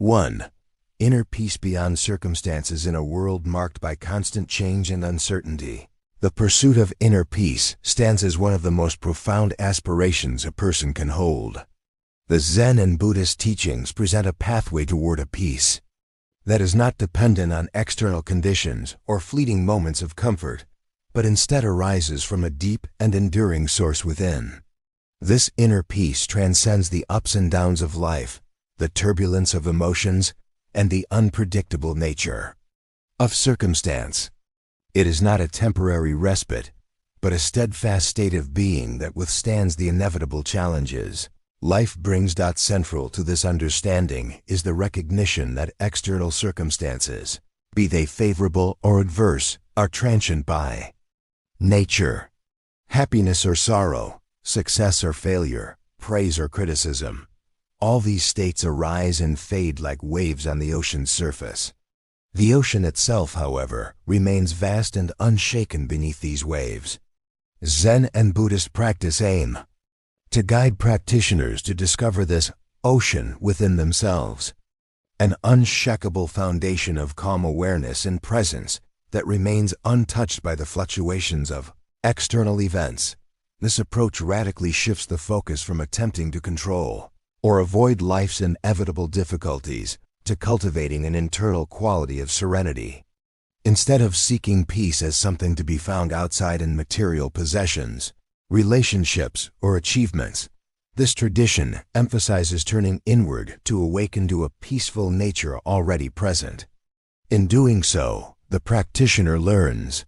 1. Inner peace beyond circumstances in a world marked by constant change and uncertainty. The pursuit of inner peace stands as one of the most profound aspirations a person can hold. The Zen and Buddhist teachings present a pathway toward a peace that is not dependent on external conditions or fleeting moments of comfort, but instead arises from a deep and enduring source within. This inner peace transcends the ups and downs of life, the turbulence of emotions, and the unpredictable nature of circumstance. It is not a temporary respite, but a steadfast state of being that withstands the inevitable challenges life brings. Central to this understanding is the recognition that external circumstances, be they favorable or adverse, are transient by nature. Happiness or sorrow, success or failure, praise or criticism, all these states arise and fade like waves on the ocean's surface. The ocean itself, however, remains vast and unshaken beneath these waves. Zen and Buddhist practice aim to guide practitioners to discover this ocean within themselves, an unshakable foundation of calm awareness and presence that remains untouched by the fluctuations of external events. This approach radically shifts the focus from attempting to control or avoid life's inevitable difficulties to cultivating an internal quality of serenity. Instead of seeking peace as something to be found outside in material possessions, relationships, or achievements, this tradition emphasizes turning inward to awaken to a peaceful nature already present. In doing so, the practitioner learns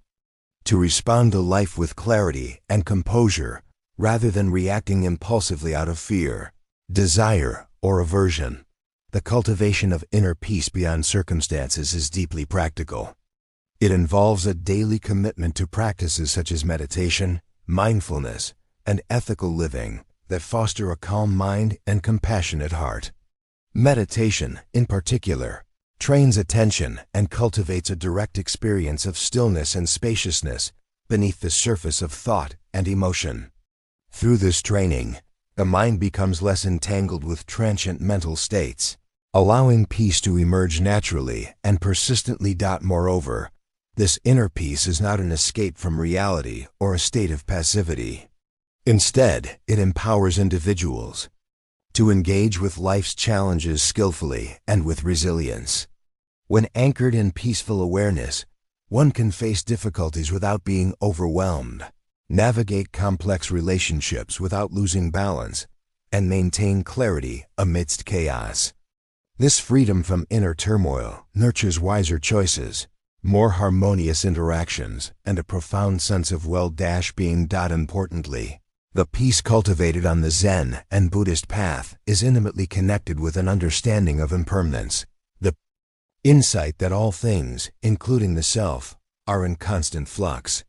to respond to life with clarity and composure rather than reacting impulsively out of fear, desire, or aversion. The cultivation of inner peace beyond circumstances is deeply practical. It involves a daily commitment to practices such as meditation, mindfulness, and ethical living that foster a calm mind and compassionate heart. Meditation, in particular, trains attention and cultivates a direct experience of stillness and spaciousness beneath the surface of thought and emotion. Through this training, the mind becomes less entangled with transient mental states, allowing peace to emerge naturally and persistently. Moreover, this inner peace is not an escape from reality or a state of passivity. Instead, it empowers individuals to engage with life's challenges skillfully and with resilience. When anchored in peaceful awareness, one can face difficulties without being overwhelmed, navigate complex relationships without losing balance, and maintain clarity amidst chaos. This freedom from inner turmoil nurtures wiser choices, more harmonious interactions, and a profound sense of well-being. Importantly, the peace cultivated on the Zen and Buddhist path is intimately connected with an understanding of impermanence, the insight that all things, including the self, are in constant flux.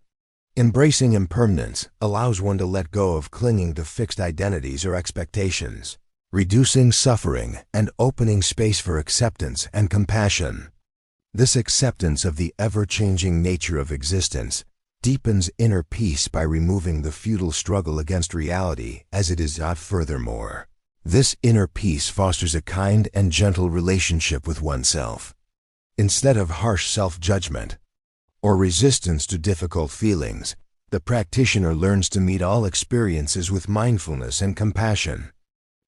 Embracing impermanence allows one to let go of clinging to fixed identities or expectations, reducing suffering and opening space for acceptance and compassion. This acceptance of the ever-changing nature of existence deepens inner peace by removing the futile struggle against reality as it is. Furthermore, this inner peace fosters a kind and gentle relationship with oneself. Instead of harsh self-judgment or resistance to difficult feelings, the practitioner learns to meet all experiences with mindfulness and compassion.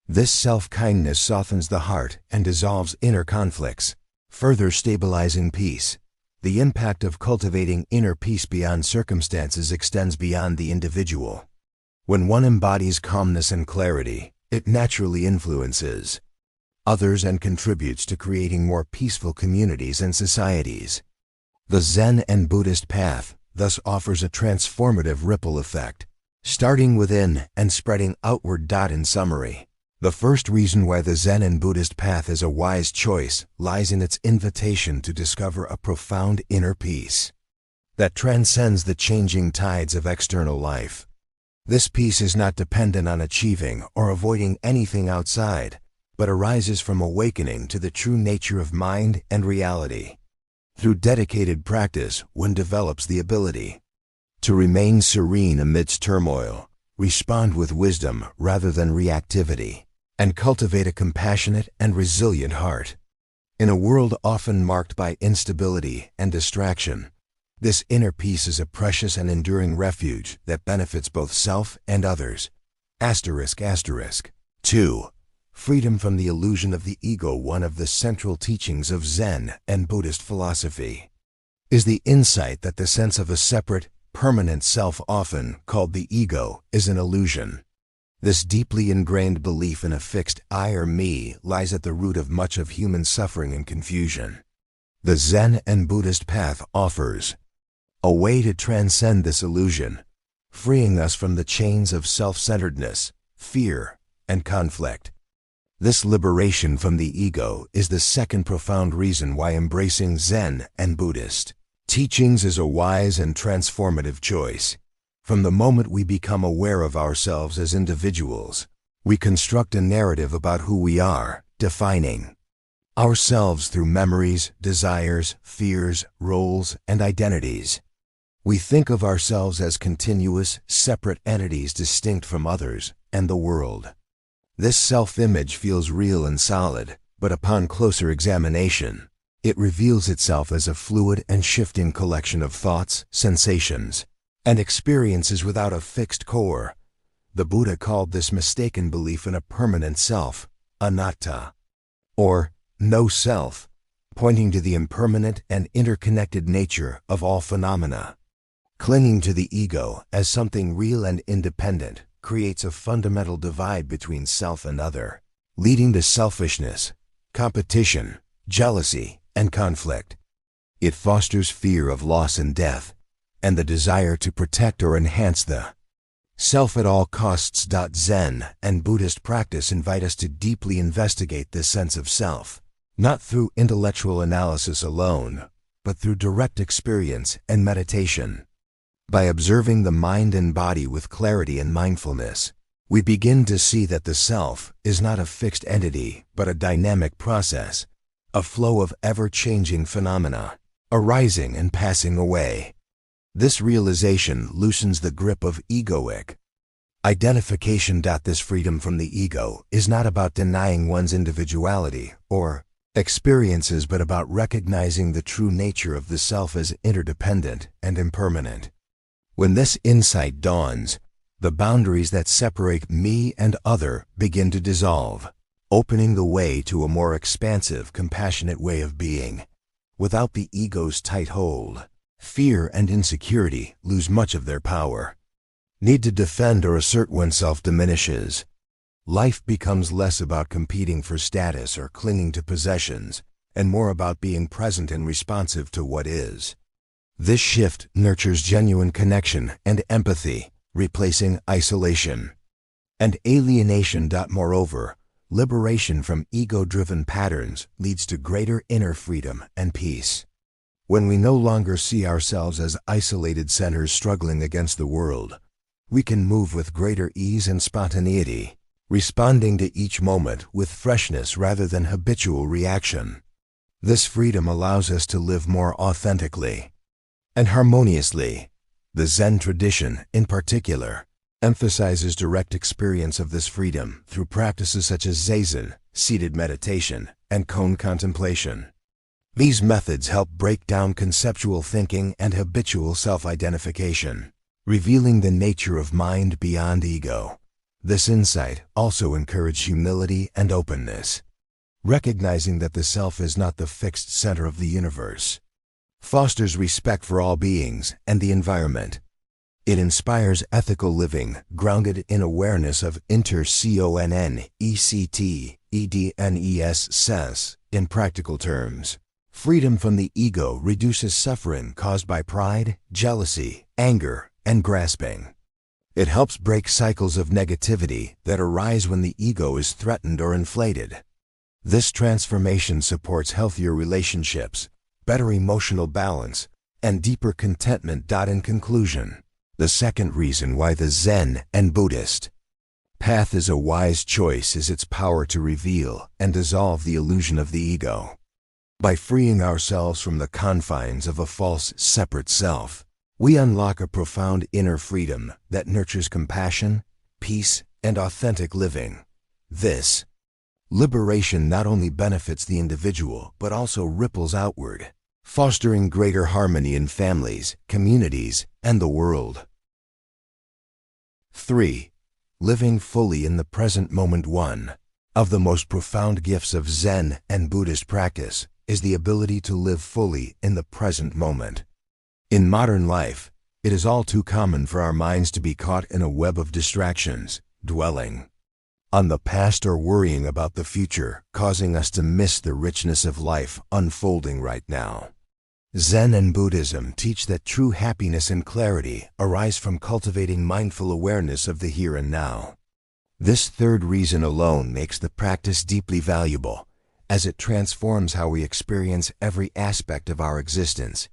This self-kindness softens the heart and dissolves inner conflicts, further stabilizing peace. The impact of cultivating inner peace beyond circumstances extends beyond the individual. When one embodies calmness and clarity, it naturally influences others and contributes to creating more peaceful communities and societies. The Zen and Buddhist path thus offers a transformative ripple effect, starting within and spreading outward. In summary, the first reason why the Zen and Buddhist path is a wise choice lies in its invitation to discover a profound inner peace that transcends the changing tides of external life. This peace is not dependent on achieving or avoiding anything outside, but arises from awakening to the true nature of mind and reality. Through dedicated practice, one develops the ability to remain serene amidst turmoil, respond with wisdom rather than reactivity, and cultivate a compassionate and resilient heart. In a world often marked by instability and distraction, this inner peace is a precious and enduring refuge that benefits both self and others. Asterisk, asterisk. 2. Freedom from the illusion of the ego. One of the central teachings of Zen and Buddhist philosophy is the insight that the sense of a separate, permanent self, often called the ego, is an illusion. This deeply ingrained belief in a fixed I or me lies at the root of much of human suffering and confusion. The Zen and Buddhist path offers a way to transcend this illusion, freeing us from the chains of self-centeredness, fear, and conflict. This liberation from the ego is the second profound reason why embracing Zen and Buddhist teachings is a wise and transformative choice. From the moment we become aware of ourselves as individuals, we construct a narrative about who we are, defining ourselves through memories, desires, fears, roles, and identities. We think of ourselves as continuous, separate entities distinct from others and the world. This self-image feels real and solid, but upon closer examination, it reveals itself as a fluid and shifting collection of thoughts, sensations, and experiences without a fixed core. The Buddha called this mistaken belief in a permanent self, anatta, or no self, pointing to the impermanent and interconnected nature of all phenomena. Clinging to the ego as something real and independent creates a fundamental divide between self and other, leading to selfishness, competition, jealousy, and conflict. It fosters fear of loss and death, and the desire to protect or enhance the self at all costs. Zen and Buddhist practice invite us to deeply investigate this sense of self, not through intellectual analysis alone, but through direct experience and meditation. By observing the mind and body with clarity and mindfulness, we begin to see that the self is not a fixed entity, but a dynamic process, a flow of ever-changing phenomena, arising and passing away. This realization loosens the grip of egoic identification. This freedom from the ego is not about denying one's individuality or experiences, but about recognizing the true nature of the self as interdependent and impermanent. When this insight dawns, the boundaries that separate me and other begin to dissolve, opening the way to a more expansive, compassionate way of being. Without the ego's tight hold, fear and insecurity lose much of their power. Need to defend or assert oneself diminishes. Life becomes less about competing for status or clinging to possessions, and more about being present and responsive to what is. This shift nurtures genuine connection and empathy, replacing isolation and alienation. Moreover, liberation from ego-driven patterns leads to greater inner freedom and peace. When we no longer see ourselves as isolated centers struggling against the world, we can move with greater ease and spontaneity, responding to each moment with freshness rather than habitual reaction. This freedom allows us to live more authentically and harmoniously. The Zen tradition, in particular, emphasizes direct experience of this freedom through practices such as zazen, seated meditation, and koan contemplation. These methods help break down conceptual thinking and habitual self-identification, revealing the nature of mind beyond ego. This insight also encourages humility and openness, recognizing that the self is not the fixed center of the universe. Fosters respect for all beings and the environment. It inspires ethical living grounded in awareness of ses. In practical terms, freedom from the ego reduces suffering caused by pride, jealousy, anger, and grasping. It helps break cycles of negativity that arise when the ego is threatened or inflated. This transformation supports healthier relationships, better emotional balance, and deeper contentment. In conclusion, the second reason why the Zen and Buddhist path is a wise choice is its power to reveal and dissolve the illusion of the ego. By freeing ourselves from the confines of a false, separate self, we unlock a profound inner freedom that nurtures compassion, peace, and authentic living. This Liberation not only benefits the individual, but also ripples outward, fostering greater harmony in families, communities, and the world. 3. Living fully in the present moment. One of the most profound gifts of Zen and Buddhist practice is the ability to live fully in the present moment. In modern life, it is all too common for our minds to be caught in a web of distractions, dwelling on the past or worrying about the future, causing us to miss the richness of life unfolding right now. Zen and Buddhism teach that true happiness and clarity arise from cultivating mindful awareness of the here and now. This third reason alone makes the practice deeply valuable, as it transforms how we experience every aspect of our existence.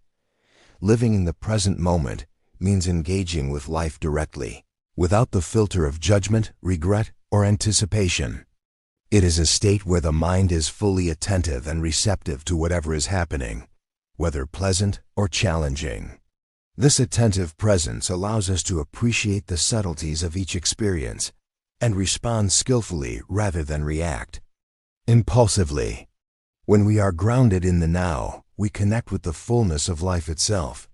Living in the present moment means engaging with life directly, without the filter of judgment, regret, or anticipation. It is a state where the mind is fully attentive and receptive to whatever is happening, whether pleasant or challenging. This attentive presence allows us to appreciate the subtleties of each experience and respond skillfully rather than react impulsively. When we are grounded in the now, we connect with the fullness of life itself.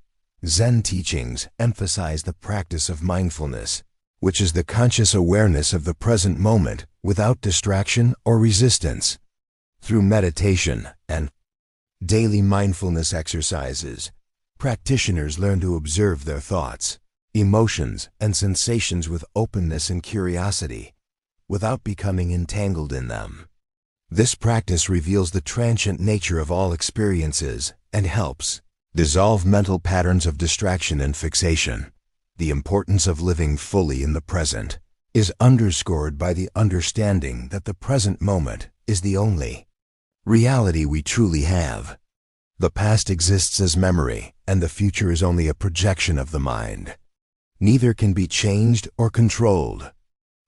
Zen teachings emphasize the practice of mindfulness, which is the conscious awareness of the present moment without distraction or resistance. Through meditation and daily mindfulness exercises, practitioners learn to observe their thoughts, emotions, and sensations with openness and curiosity, without becoming entangled in them. This practice reveals the transient nature of all experiences and helps dissolve mental patterns of distraction and fixation. The importance of living fully in the present is underscored by the understanding that the present moment is the only reality we truly have. The past exists as memory, and the future is only a projection of the mind. Neither can be changed or controlled.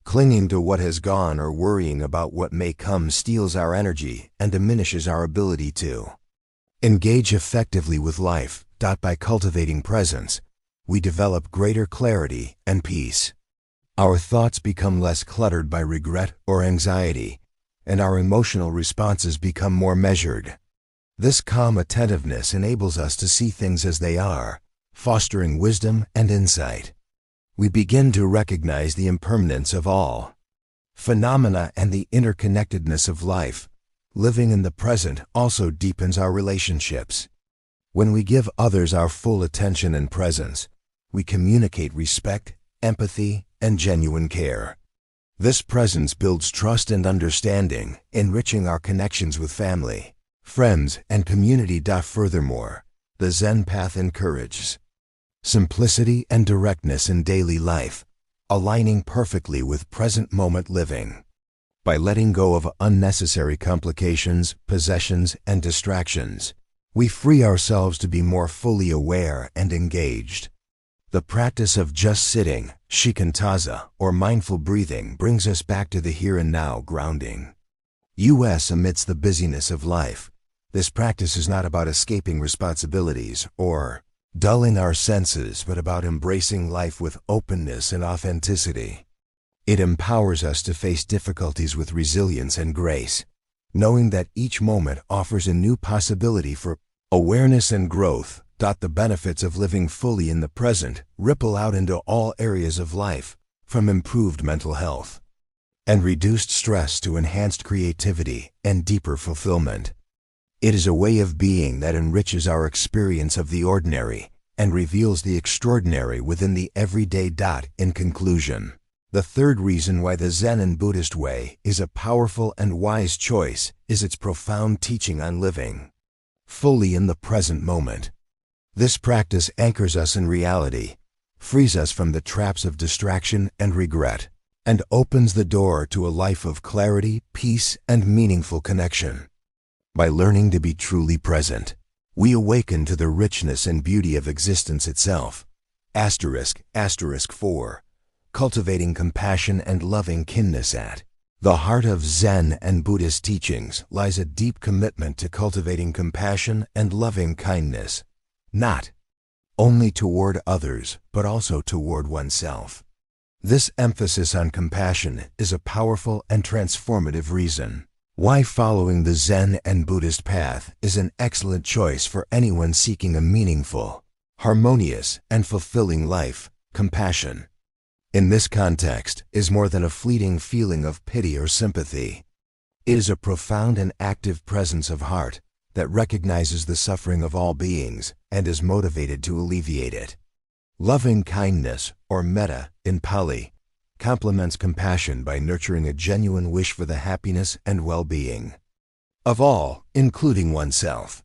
Clinging to what has gone or worrying about what may come steals our energy and diminishes our ability to engage effectively with life. By cultivating presence, we develop greater clarity and peace. Our thoughts become less cluttered by regret or anxiety, and our emotional responses become more measured. This calm attentiveness enables us to see things as they are, fostering wisdom and insight. We begin to recognize the impermanence of all phenomena and the interconnectedness of life. Living in the present also deepens our relationships. When we give others our full attention and presence, we communicate respect, empathy, and genuine care. This presence builds trust and understanding, enriching our connections with family, friends, and community. Furthermore, the Zen path encourages simplicity and directness in daily life, aligning perfectly with present moment living. By letting go of unnecessary complications, possessions, and distractions, we free ourselves to be more fully aware and engaged. The practice of just sitting, shikantaza, or mindful breathing brings us back to the here and now, grounding us amidst the busyness of life. This practice is not about escaping responsibilities or dulling our senses, but about embracing life with openness and authenticity. It empowers us to face difficulties with resilience and grace, knowing that each moment offers a new possibility for awareness and growth. The benefits of living fully in the present ripple out into all areas of life, from improved mental health and reduced stress to enhanced creativity and deeper fulfillment. It is a way of being that enriches our experience of the ordinary and reveals the extraordinary within the everyday. In conclusion, the third reason why the Zen and Buddhist way is a powerful and wise choice is its profound teaching on living fully in the present moment. This practice anchors us in reality, frees us from the traps of distraction and regret, and opens the door to a life of clarity, peace, and meaningful connection. By learning to be truly present, we awaken to the richness and beauty of existence itself. *** 4. Cultivating compassion and loving kindness. At the heart of Zen and Buddhist teachings lies a deep commitment to cultivating compassion and loving kindness, not only toward others, but also toward oneself. This emphasis on compassion is a powerful and transformative reason. Why following the Zen and Buddhist path is an excellent choice for anyone seeking a meaningful, harmonious, and fulfilling life. Compassion, in this context, is more than a fleeting feeling of pity or sympathy. It is a profound and active presence of heart that recognizes the suffering of all beings and is motivated to alleviate it. Loving kindness, or metta in Pali, complements compassion by nurturing a genuine wish for the happiness and well-being of all, including oneself.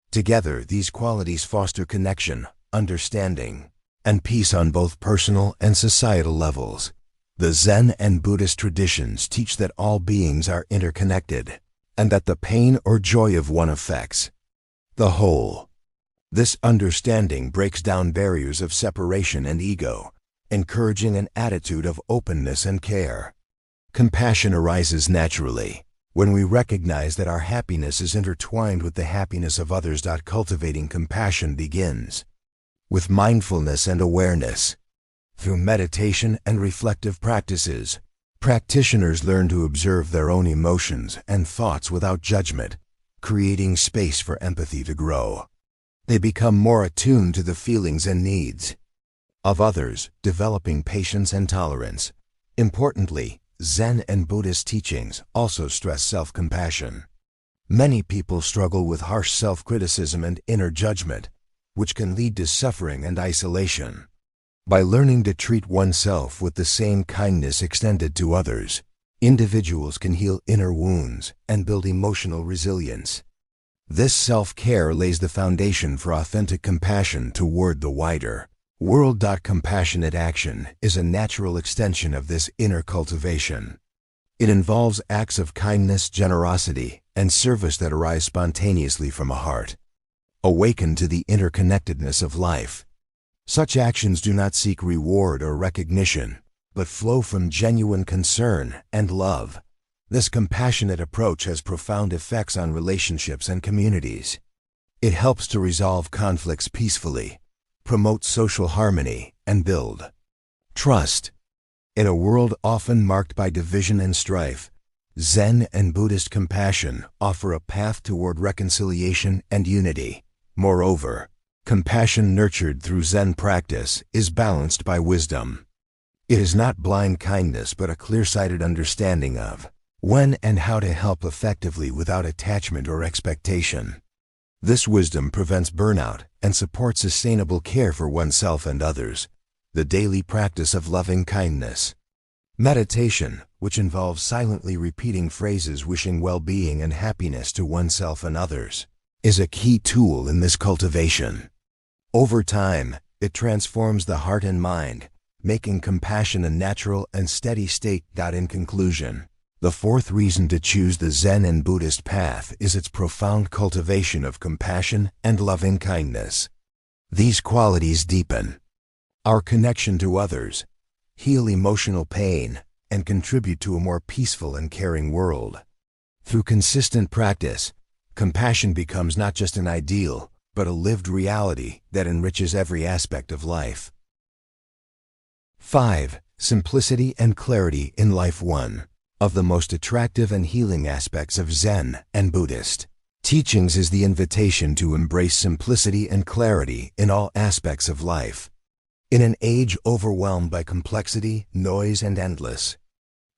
Together, these qualities foster connection, understanding, and peace on both personal and societal levels. The Zen and Buddhist traditions teach that all beings are interconnected, and that the pain or joy of one affects the whole. This understanding breaks down barriers of separation and ego, encouraging an attitude of openness and care. Compassion arises naturally when we recognize that our happiness is intertwined with the happiness of others. Cultivating compassion begins with mindfulness and awareness. Through meditation and reflective practices, practitioners learn to observe their own emotions and thoughts without judgment, creating space for empathy to grow. They become more attuned to the feelings and needs of others, developing patience and tolerance. Importantly, Zen and Buddhist teachings also stress self-compassion. Many people struggle with harsh self-criticism and inner judgment, which can lead to suffering and isolation. By learning to treat oneself with the same kindness extended to others, individuals can heal inner wounds and build emotional resilience. This self-care lays the foundation for authentic compassion toward the wider world. Compassionate action is a natural extension of this inner cultivation. It involves acts of kindness, generosity, and service that arise spontaneously from a heart awakened to the interconnectedness of life. Such actions do not seek reward or recognition, but flow from genuine concern and love. This compassionate approach has profound effects on relationships and communities. It helps to resolve conflicts peacefully, promote social harmony, and build trust. In a world often marked by division and strife, Zen and Buddhist compassion offer a path toward reconciliation and unity. Moreover, compassion nurtured through Zen practice is balanced by wisdom. It is not blind kindness but a clear-sighted understanding of when and how to help effectively without attachment or expectation. This wisdom prevents burnout and supports sustainable care for oneself and others. The daily practice of loving kindness. Meditation, which involves silently repeating phrases wishing well-being and happiness to oneself and others, is a key tool in this cultivation. Over time, it transforms the heart and mind, making compassion a natural and steady state. In conclusion, the fourth reason to choose the Zen and Buddhist path is its profound cultivation of compassion and loving kindness. These qualities deepen our connection to others, heal emotional pain, and contribute to a more peaceful and caring world. Through consistent practice, compassion becomes not just an ideal, but a lived reality that enriches every aspect of life. 5. Simplicity and clarity in life. One of the most attractive and healing aspects of Zen and Buddhist teachings is the invitation to embrace simplicity and clarity in all aspects of life. In an age overwhelmed by complexity, noise, and endless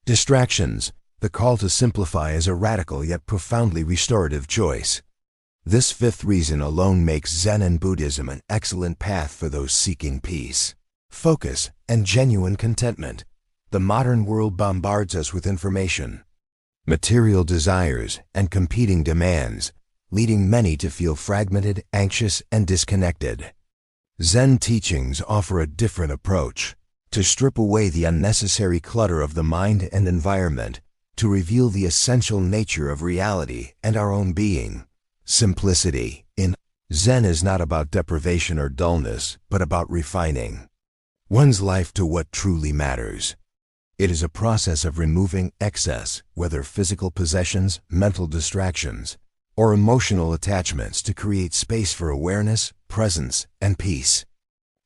distractions, the call to simplify is a radical yet profoundly restorative choice. This fifth reason alone makes Zen and Buddhism an excellent path for those seeking peace, focus, and genuine contentment. The modern world bombards us with information, material desires, and competing demands, leading many to feel fragmented, anxious, and disconnected. Zen teachings offer a different approach, to strip away the unnecessary clutter of the mind and environment, to reveal the essential nature of reality and our own being. Simplicity in Zen is not about deprivation or dullness, but about refining one's life to what truly matters. It is a process of removing excess, whether physical possessions, mental distractions, or emotional attachments, to create space for awareness, presence, and peace.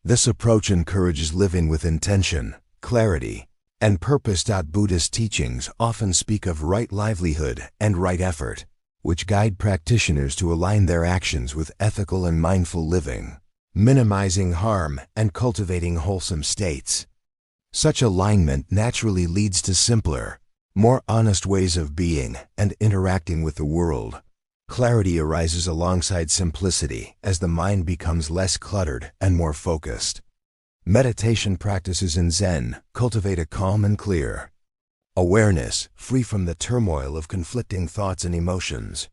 This approach encourages living with intention, clarity, and purpose. Buddhist teachings often speak of right livelihood and right effort, which guide practitioners to align their actions with ethical and mindful living, minimizing harm and cultivating wholesome states. Such alignment naturally leads to simpler, more honest ways of being and interacting with the world. Clarity arises alongside simplicity as the mind becomes less cluttered and more focused. Meditation practices in Zen cultivate a calm and clear awareness, free from the turmoil of conflicting thoughts and emotions.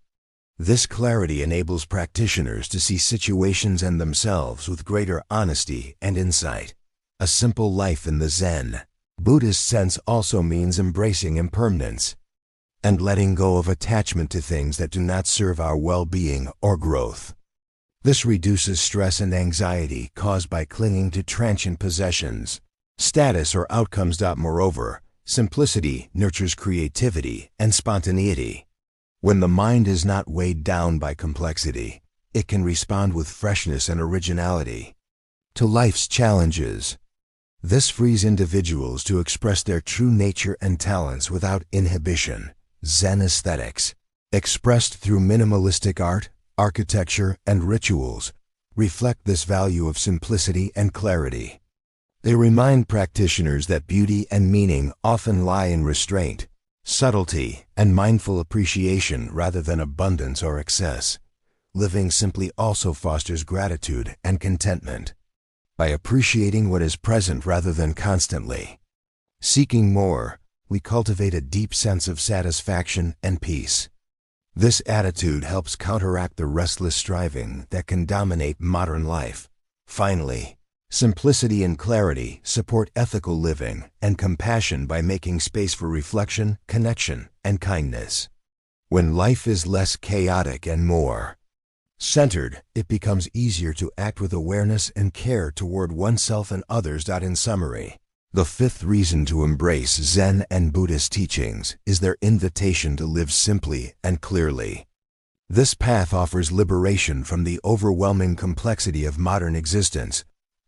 This clarity enables practitioners to see situations and themselves with greater honesty and insight. A simple life in the Zen Buddhist sense also means embracing impermanence and letting go of attachment to things that do not serve our well-being or growth. This reduces stress and anxiety caused by clinging to transient possessions, status, or outcomes. Moreover, simplicity nurtures creativity and spontaneity. When the mind is not weighed down by complexity, it can respond with freshness and originality to life's challenges. This frees individuals to express their true nature and talents without inhibition. Zen aesthetics, expressed through minimalistic art, architecture, and rituals, reflect this value of simplicity and clarity. They remind practitioners that beauty and meaning often lie in restraint, subtlety, and mindful appreciation rather than abundance or excess. Living simply also fosters gratitude and contentment. By appreciating what is present rather than constantly seeking more, we cultivate a deep sense of satisfaction and peace. This attitude helps counteract the restless striving that can dominate modern life. Finally, simplicity and clarity support ethical living and compassion by making space for reflection, connection, and kindness. When life is less chaotic and more centered, it becomes easier to act with awareness and care toward oneself and others. In summary, the fifth reason to embrace Zen and Buddhist teachings is their invitation to live simply and clearly. This path offers liberation from the overwhelming complexity of modern existence,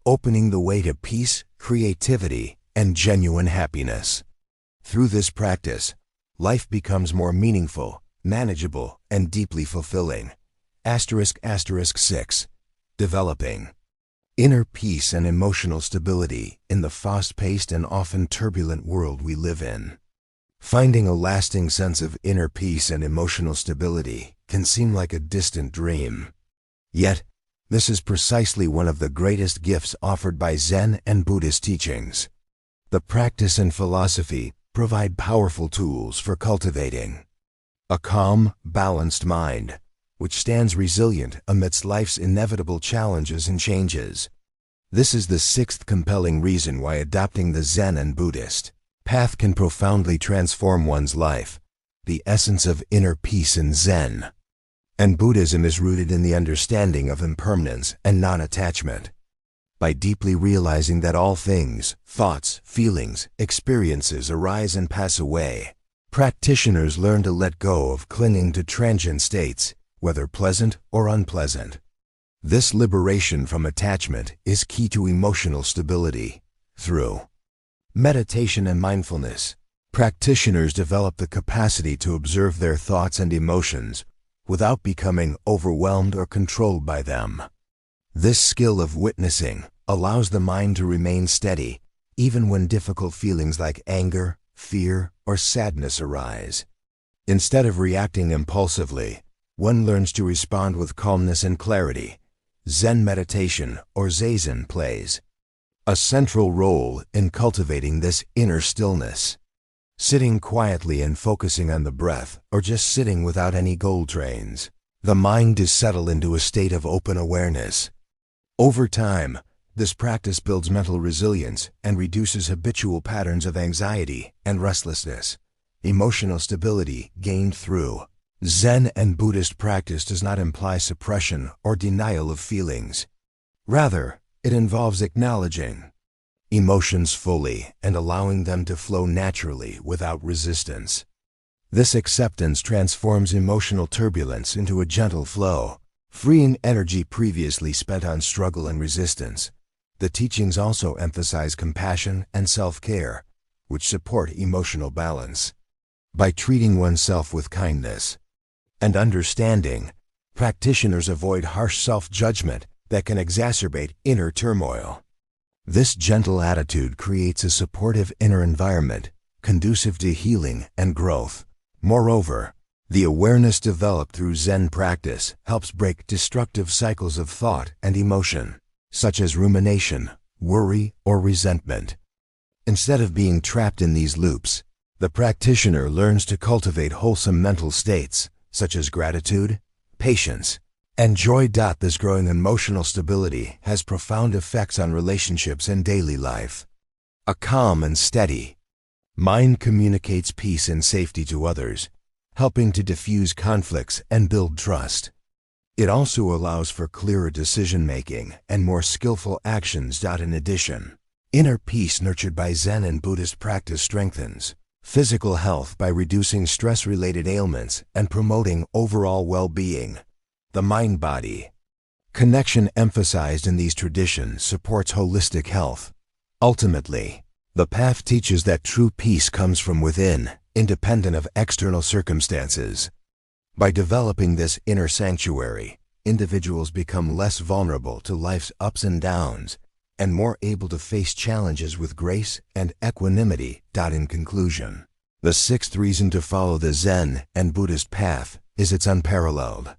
opening the way to peace, creativity, and genuine happiness. Through this practice, life becomes more meaningful, manageable, and deeply fulfilling. **6. Developing inner peace and emotional stability in the fast-paced and often turbulent world we live in. Finding a lasting sense of inner peace and emotional stability can seem like a distant dream. Yet, this is precisely one of the greatest gifts offered by Zen and Buddhist teachings. The practice and philosophy provide powerful tools for cultivating a calm, balanced mind, which stands resilient amidst life's inevitable challenges and changes. This is the sixth compelling reason why adopting the Zen and Buddhist path can profoundly transform one's life. The essence of inner peace in Zen and Buddhism is rooted in the understanding of impermanence and non-attachment. By deeply realizing that all things, thoughts, feelings, experiences arise and pass away, practitioners learn to let go of clinging to transient states, whether pleasant or unpleasant. This liberation from attachment is key to emotional stability. Through meditation and mindfulness, practitioners develop the capacity to observe their thoughts and emotions without becoming overwhelmed or controlled by them. This skill of witnessing allows the mind to remain steady, even when difficult feelings like anger, fear, or sadness arise. Instead of reacting impulsively, one learns to respond with calmness and clarity. Zen meditation, or Zazen, plays a central role in cultivating this inner stillness. Sitting quietly and focusing on the breath, or just sitting without any goal trains, the mind is settled into a state of open awareness. Over time, this practice builds mental resilience and reduces habitual patterns of anxiety and restlessness. Emotional stability gained through Zen and Buddhist practice does not imply suppression or denial of feelings. Rather, it involves acknowledging emotions fully and allowing them to flow naturally without resistance. This acceptance transforms emotional turbulence into a gentle flow, freeing energy previously spent on struggle and resistance. The teachings also emphasize compassion and self-care, which support emotional balance. By treating oneself with kindness and understanding, practitioners avoid harsh self-judgment that can exacerbate inner turmoil. This gentle attitude creates a supportive inner environment, conducive to healing and growth. Moreover, the awareness developed through Zen practice helps break destructive cycles of thought and emotion, such as rumination, worry, or resentment. Instead of being trapped in these loops, the practitioner learns to cultivate wholesome mental states, such as gratitude, patience, and joy. This growing emotional stability has profound effects on relationships and daily life. A calm and steady mind communicates peace and safety to others, helping to diffuse conflicts and build trust. It also allows for clearer decision-making and more skillful actions. In addition, inner peace nurtured by Zen and Buddhist practice strengthens physical health by reducing stress-related ailments and promoting overall well-being. The mind-body connection emphasized in these traditions supports holistic health. Ultimately, the path teaches that true peace comes from within, independent of external circumstances. By developing this inner sanctuary, individuals become less vulnerable to life's ups and downs and more able to face challenges with grace and equanimity. In conclusion, the sixth reason to follow the Zen and Buddhist path is its unparalleled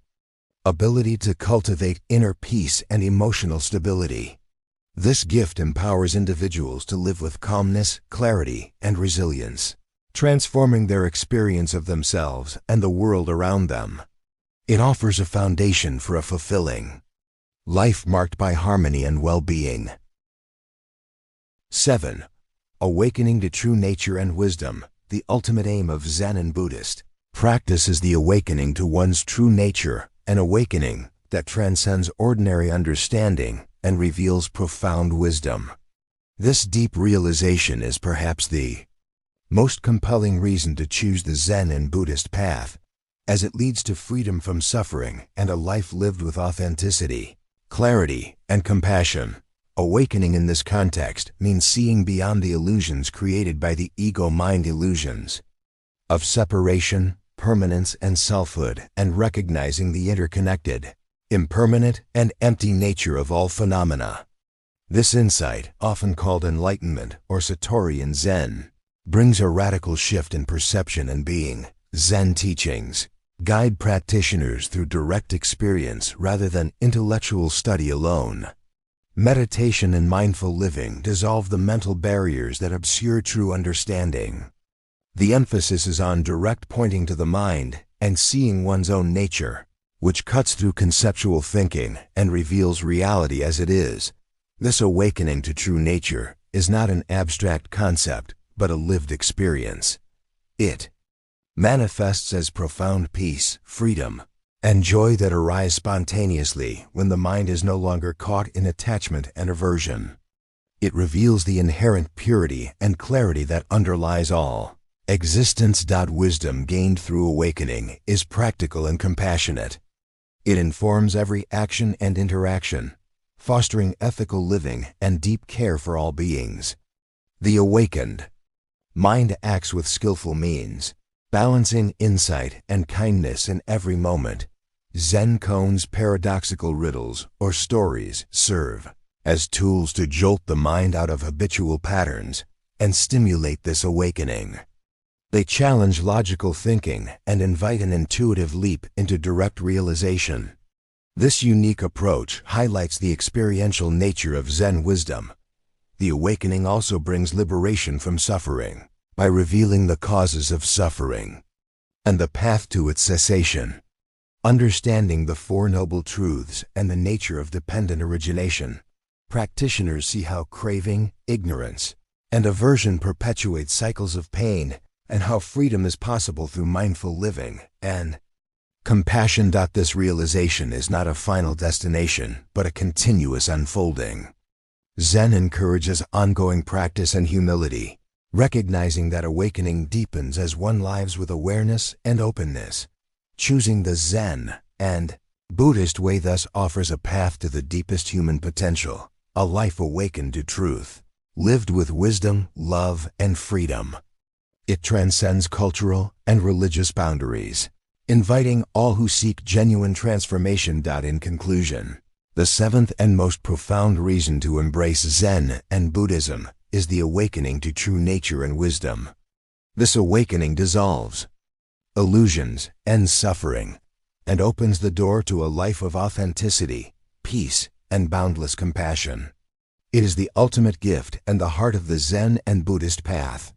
ability to cultivate inner peace and emotional stability. This gift empowers individuals to live with calmness, clarity, and resilience, transforming their experience of themselves and the world around them. It offers a foundation for a fulfilling life marked by harmony and well-being. 7. Awakening to true nature and wisdom. The ultimate aim of Zen and Buddhist practice is the awakening to one's true nature, an awakening that transcends ordinary understanding and reveals profound wisdom. This deep realization is perhaps the most compelling reason to choose the Zen and Buddhist path, as it leads to freedom from suffering and a life lived with authenticity, clarity, and compassion. Awakening in this context means seeing beyond the illusions created by the ego-mind illusions of separation, permanence, and selfhood, and recognizing the interconnected, impermanent, and empty nature of all phenomena. This insight, often called enlightenment or satori in Zen, brings a radical shift in perception and being. Zen teachings guide practitioners through direct experience rather than intellectual study alone. Meditation and mindful living dissolve the mental barriers that obscure true understanding. The emphasis is on direct pointing to the mind and seeing one's own nature, which cuts through conceptual thinking and reveals reality as it is. This awakening to true nature is not an abstract concept, but a lived experience. It manifests as profound peace, freedom, and joy that arise spontaneously when the mind is no longer caught in attachment and aversion. It reveals the inherent purity and clarity that underlies all existence. Wisdom gained through awakening is practical and compassionate. It informs every action and interaction, fostering ethical living and deep care for all beings. The awakened mind acts with skillful means, balancing insight and kindness in every moment. Zen koans, paradoxical riddles, or stories serve as tools to jolt the mind out of habitual patterns and stimulate this awakening. They challenge logical thinking and invite an intuitive leap into direct realization. This unique approach highlights the experiential nature of Zen wisdom. The awakening also brings liberation from suffering by revealing the causes of suffering and the path to its cessation. Understanding the Four Noble Truths and the nature of dependent origination, practitioners see how craving, ignorance, and aversion perpetuate cycles of pain, and how freedom is possible through mindful living and compassion. This realization is not a final destination, but a continuous unfolding. Zen encourages ongoing practice and humility, recognizing that awakening deepens as one lives with awareness and openness. Choosing the Zen and Buddhist way thus offers a path to the deepest human potential, a life awakened to truth, lived with wisdom, love, and freedom. It transcends cultural and religious boundaries, inviting all who seek genuine transformation. In conclusion, the seventh and most profound reason to embrace Zen and Buddhism is the awakening to true nature and wisdom. This awakening dissolves illusions and suffering and opens the door to a life of authenticity, peace, and boundless compassion. It is the ultimate gift and the heart of the Zen and Buddhist path.